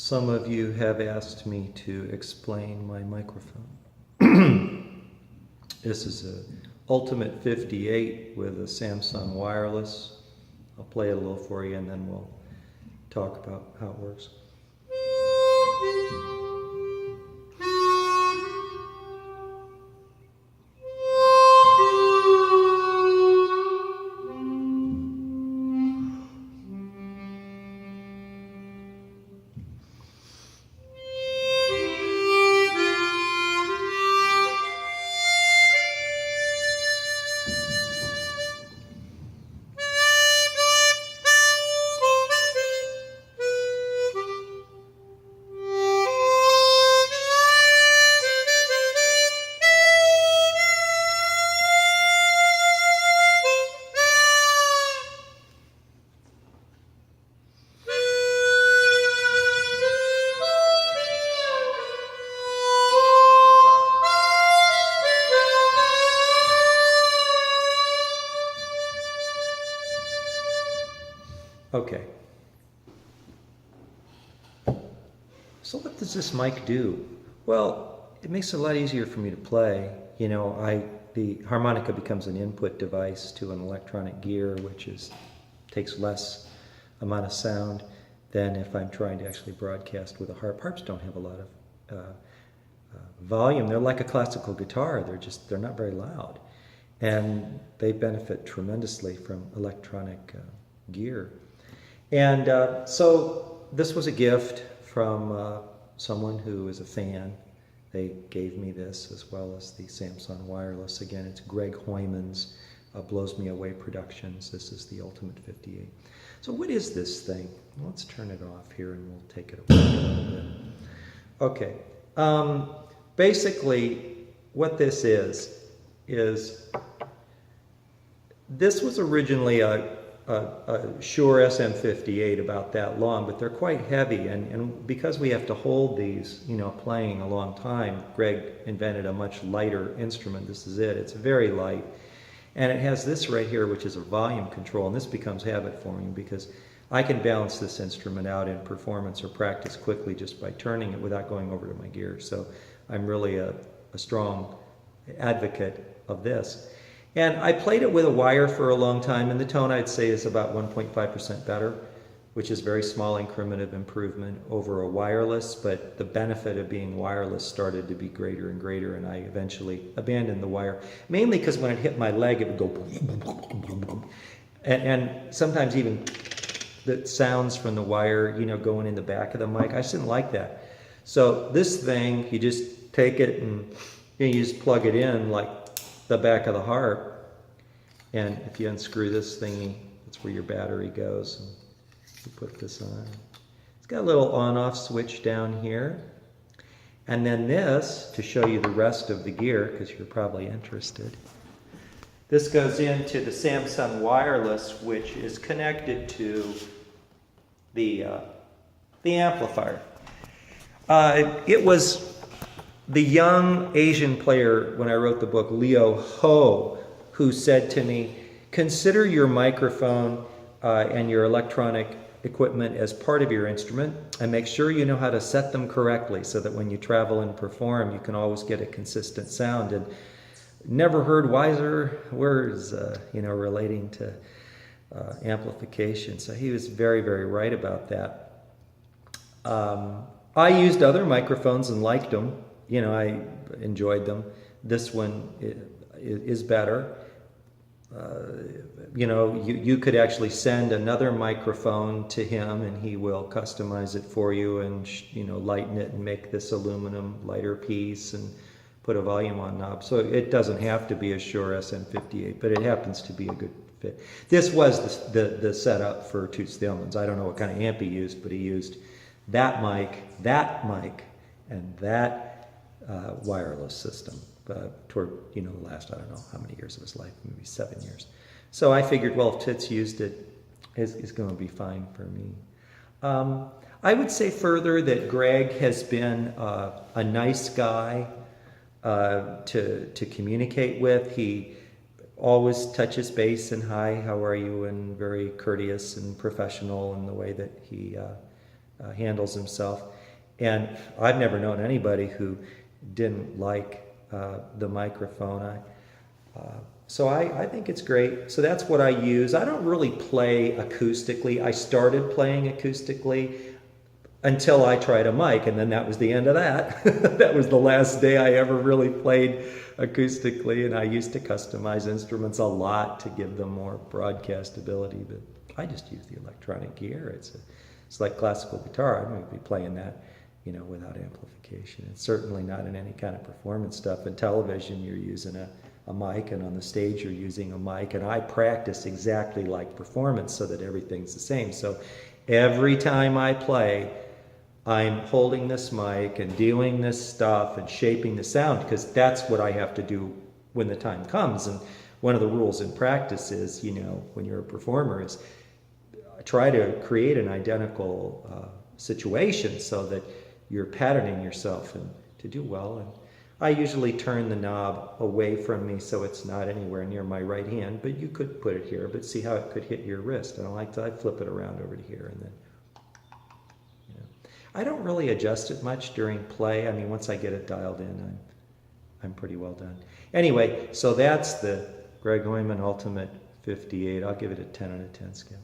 Some of you have asked me to explain my microphone. This is a Ultimate 58 with a Samson wireless. I'll play it a little for you and then we'll talk about how it works. Okay. So what does this mic do? Well, it makes it a lot easier for me to play. You know, the harmonica becomes an input device to an electronic gear, which takes less amount of sound than if I'm trying to actually broadcast with a harp. Harps don't have a lot of volume. They're like a classical guitar. They're not very loud. And they benefit tremendously from electronic gear. And so this was a gift from someone who is a fan. They gave me this as well as the Samson wireless. Again, it's Greg Hoyman's Blows Me Away Productions. This is the Ultimate 58. So what is this thing? Let's turn it off here and we'll take it away a little bit. Okay. Basically, what this is this was originally a Shure SM58 about that long, but they're quite heavy, and because we have to hold these, you know, playing a long time, Greg invented a much lighter instrument. This is it. It's very light, and it has this right here, which is a volume control, and this becomes habit forming because I can balance this instrument out in performance or practice quickly just by turning it without going over to my gear. So I'm really a strong advocate of this. And I played it with a wire for a long time, and the tone I'd say is about 1.5% better, which is a very small increment of improvement over a wireless, but the benefit of being wireless started to be greater and greater, and I eventually abandoned the wire, mainly because when it hit my leg, it would go boom, boom, boom, boom. And sometimes even the sounds from the wire, you know, going in the back of the mic, I just didn't like that. So this thing, you just take it and you just plug it in like the back of the harp, and if you unscrew this thingy, that's where your battery goes, and you put this on. It's got a little on-off switch down here, and then this, to show you the rest of the gear, because you're probably interested, this goes into the Samson wireless, which is connected to the amplifier. It was the young Asian player, when I wrote the book, Leo Ho, who said to me, consider your microphone and your electronic equipment as part of your instrument, and make sure you know how to set them correctly so that when you travel and perform, you can always get a consistent sound. And never heard wiser words, you know, relating to amplification. So he was very, very right about that. I used other microphones and liked them. You know, I enjoyed them. This one is better. You know, you could actually send another microphone to him and he will customize it for you and, you know, lighten it and make this aluminum lighter piece and put a volume on knob. So it doesn't have to be a Shure SM58, but it happens to be a good fit. This was the setup for Toots Thielemans. I don't know what kind of amp he used, but he used that mic, and that wireless system toward, you know, the last, I don't know how many years of his life, maybe 7 years. So I figured, well, if Toots used it, it's going to be fine for me. I would say further that Greg has been a nice guy to communicate with. He always touches base and hi, how are you, and very courteous and professional in the way that he handles himself. And I've never known anybody who didn't like the microphone. So I think it's great. So that's what I use. I don't really play acoustically. I started playing acoustically until I tried a mic, and then that was the end of that. That was the last day I ever really played acoustically, and I used to customize instruments a lot to give them more broadcast ability, but I just use the electronic gear. It's like classical guitar. I don't be playing that, without amplification. It's certainly not in any kind of performance stuff. In television, you're using a mic, and on the stage you're using a mic, and I practice exactly like performance so that everything's the same. So every time I play, I'm holding this mic and doing this stuff and shaping the sound, because that's what I have to do when the time comes. And one of the rules in practice is, when you're a performer, is try to create an identical situation so that you're patterning yourself and to do well. And I usually turn the knob away from me so it's not anywhere near my right hand, but you could put it here, but see how it could hit your wrist. And I flip it around over to here, and then I don't really adjust it much during play. I mean, once I get it dialed in, I'm pretty well done. Anyway, so that's the Greg Neumann Ultimate 58. I'll give it a 10 out of 10 scale.